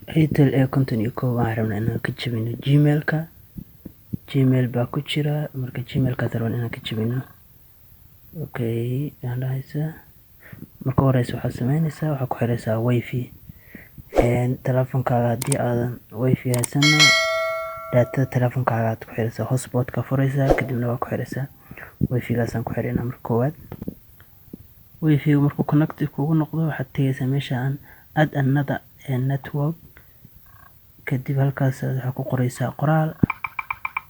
Airtel ee 51 waxaan rabnaa inaan ka jabino Gmail-ka. Gmail baa ku jira, marka Gmail-kaas rabnaa inaan ka jabino. Okay, aan dhahaysaa. Marka horeysa waxaad sameynaysaa, waxaad ku xiraysaa Wi-Fi. Telefonkaaga haddii aadan Wi-Fi haysanna, daatada telefonkaaga aad ku xiraysaa, hotspot-ka furaysaa, kadibna waa ku xiraysaa. Wi-Fi-gaasaan ku xiraynaa marka koowaad. Wi-Fi markuu connected kugu noqdo, waxaad tegaysaa meesha aan add another network. Kadib halkaas waxaad ku qoraysaa qoraal,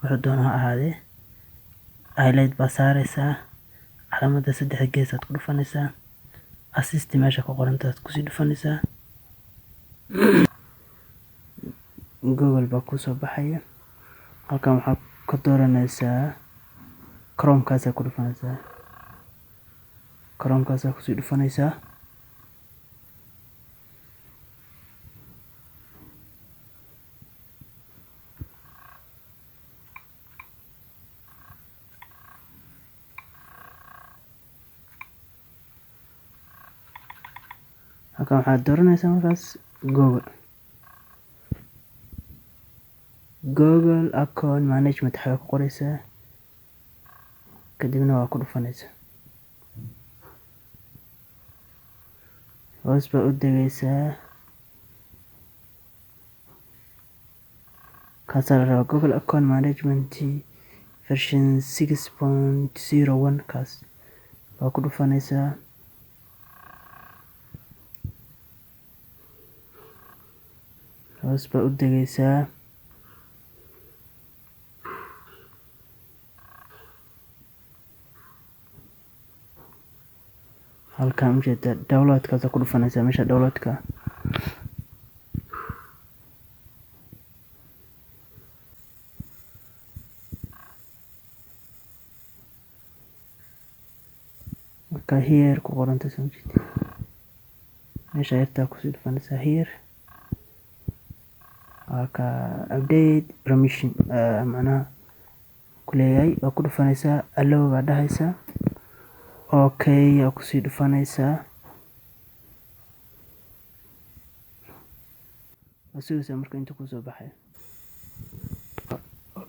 wuxuu doona ha ahaadee. Highlight baa saaraysaa, calaamada 3 gees aad ku dhufanaysaa, assist meesha ku qorantaad kusii dhufanaysaa. Google baa kusoo baxaya. Halkan waxaad ka dooranaysaa Chrome-kaas ku dhufanaysaa. Chrome-kaas kusii dhufanaysaa. Halkan waxaad dooranaysaa markaas Google Account Management xaga ku qoraysaa, kadibna waa ku dhufanaysaa. Hoos baa u degaysaa. Kaasaa la rabaa Google Account Management version 6.01 kaas waa ku dhufanaysaa. Hoos baa u degaysaa. Halkan ujeeda download-kaas ku dhufanaysaa meesha download-ka. Marka here ku qoranta soo jeedi. Meesha yartaa kusii dhufanaysaa here. Halka update permission macnaha kuleeyahay waa ku dhufanaysaa, allow baa dhahaysaa. Okay, yaa kusii dhufanaysaa. Wasugaysaa marka inta kusoo baxay.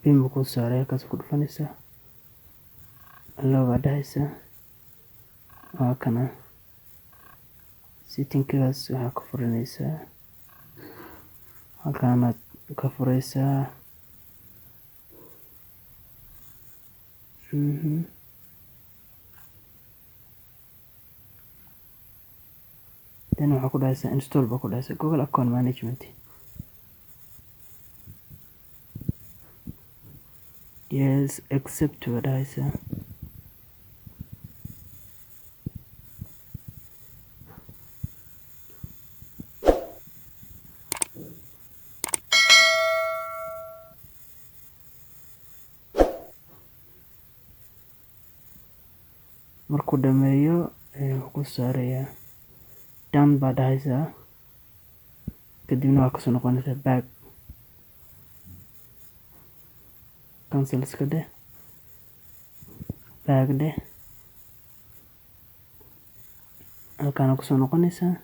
Pin buu ku saaray, halkaas ku dhufanaysaa. Allow baa dhahaysaa. Waa kana setting-kaas waxaa ka furanaysaa. Halkaanaad ka furaysaa. Then waxaa ku dhahaysaa install baa ku dhahaysaa Google Account Management. Yes, accept baa dhahaysaa. Markuu dhameeyo wuxuu ku saarayaa done baa dhahaysaa. Kadibna waa kasoo noqonaysaa back. Cancel iska dheh. Back dheh. Halkaan kusoo noqonaysaa.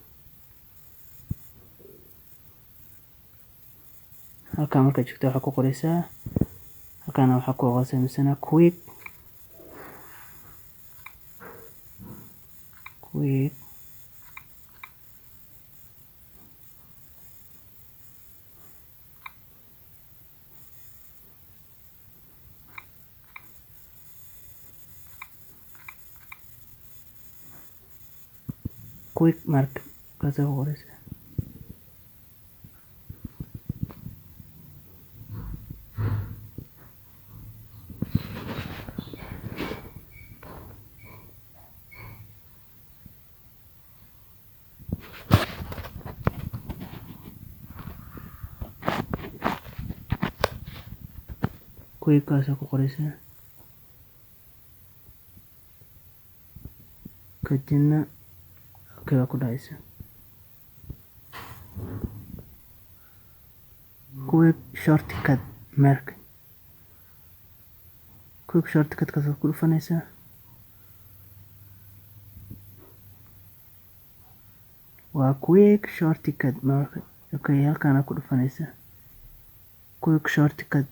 Halkaan markaad joogto waxaa ku qoraysaa. Halkaan waxaa ku qoraysaa misana quick mark kaasa ku qoraysaa. Kaasa ku qoraysaa. Kadibna okay waa ku dhahaysaa. Quick shortcut mark. Quick shortcut kaasa ku dhufanaysaa. waa quick shortcut mark okay halkaan ku dhufanaysa quick shortcut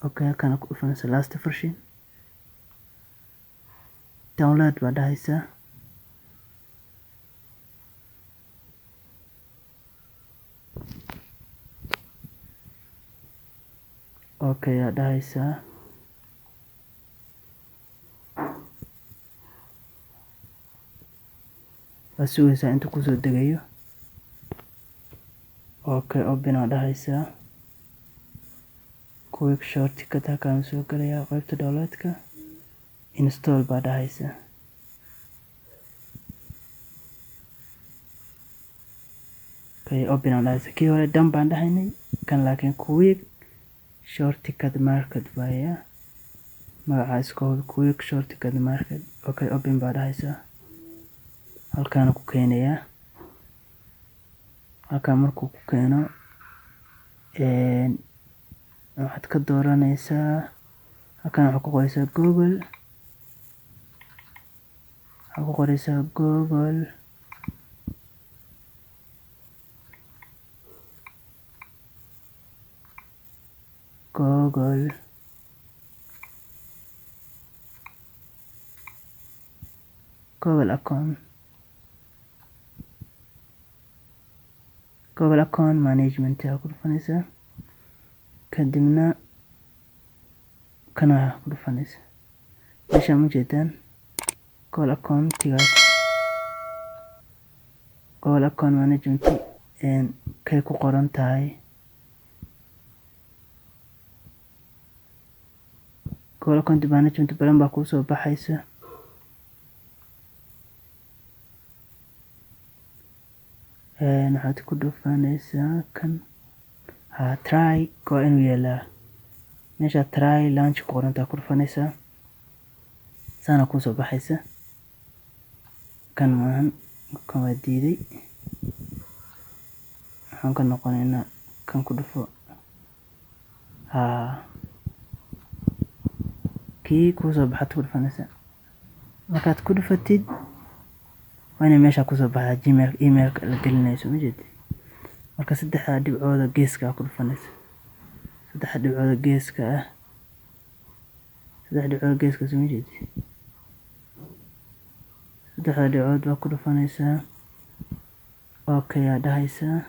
okay halkaan ku dhufanaysa last version download baa dhahaysa okay yaa dhahaysa waa sugaysaa inta kusoo degayo okay open aa dhahaysa quick shortcut halkaan soo galayaa qaybta downloadka install baa dhahaysa okay open aa dhahaysa kii hore done baan dhahaynay kan laakiin quick shortcut market baya magaca isku quick shortcut market okay open baa dhahaysa halkaan ku keenayaa halkaan markuu ku keeno waxaad ka dooranaysaa halkaan waxaad ku qoraysaa google waxaad ku qoraysaa google account management aa ku dhufanaysaa kadibna kana ku dhufanaysaa meesha ma jeedaan google account management kay ku qoran tahay google account management balan baa kuu soo baxaysa waxaad ku dhufanaysaa kan try waa inuu yeelaa meesha try launch ku qorantaa ku dhufanaysaa saana kuu soo baxaysa kan maahan kan waa diiday waxaan ka noqonaynaa kan ku dhufo kii kuu soo baxaad ku dhufanaysaa markaad ku dhufatid waa inay meesha kusoo baxdaa gmail emailka la gelinayso ma jeedi marka saddexda dhibcooda geeska ku dhufanaysa saddexda dhibcooda geeska soo ma jeedi saddexda dhibcood baa ku dhufanaysaa okay yaa dhahaysaa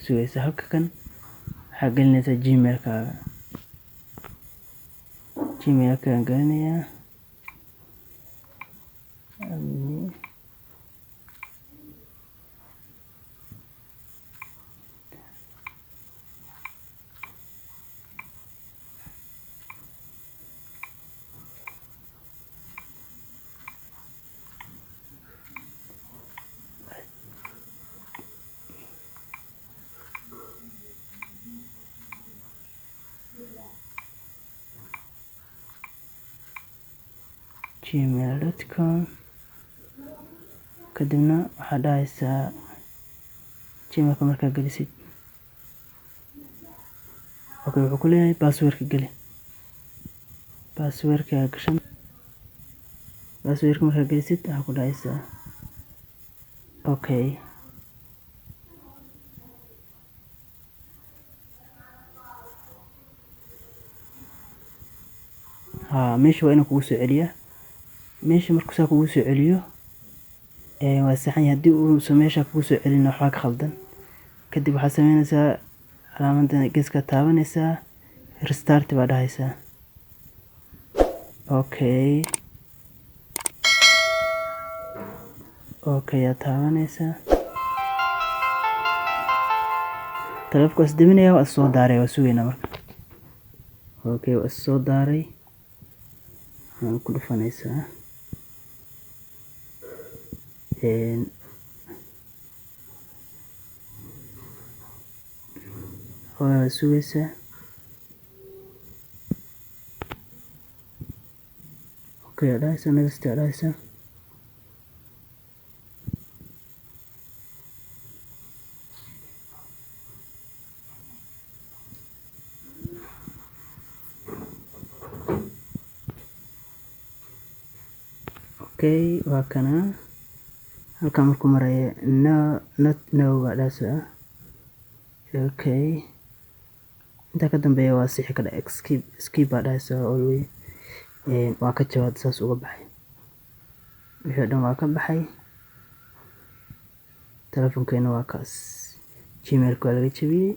sugaysa halka kan waxaa gelinaysaa gmailkaan gelinayaa gmail.com kadibna waxaad dhahaysaa gmailka markaa gelisid okay wuxuu ku leeyahay passwordka geli passwordka gashan passwordka markaa gelisid waxaa ku dhahaysaa okay meesha waa inuu kugu soo celiyaa meesha markuu saa kugu soo celiyo waa saxan yahay haddii uu meesha kugu soo celin waxbaa ka khaldan kadib waxaad sameynaysaa calaamadan geeska taabanaysaa restart baa dhahaysaa okay yaa taabanaysaa taleefka waa isdeminaya waa soo daaray waa sugaynaa marka okay waa soo daaray waxaan ku dhufanaysaa waa sugaysaa okay yaa dhahaysaa next yaa dhahaysaa okay waa kana halkan markuu maraya no baa dhahaysaa. Okay, intaa ka dambeeya waa sixi kara skip baa dhahaysaa always. Waa ka jawaad saas uga baxay wixii oo dhan waa ka baxay. telefonkeena waa kaas, gmailka waa laga jabiyey,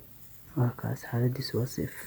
waa kaas xaaladiisu waa safe.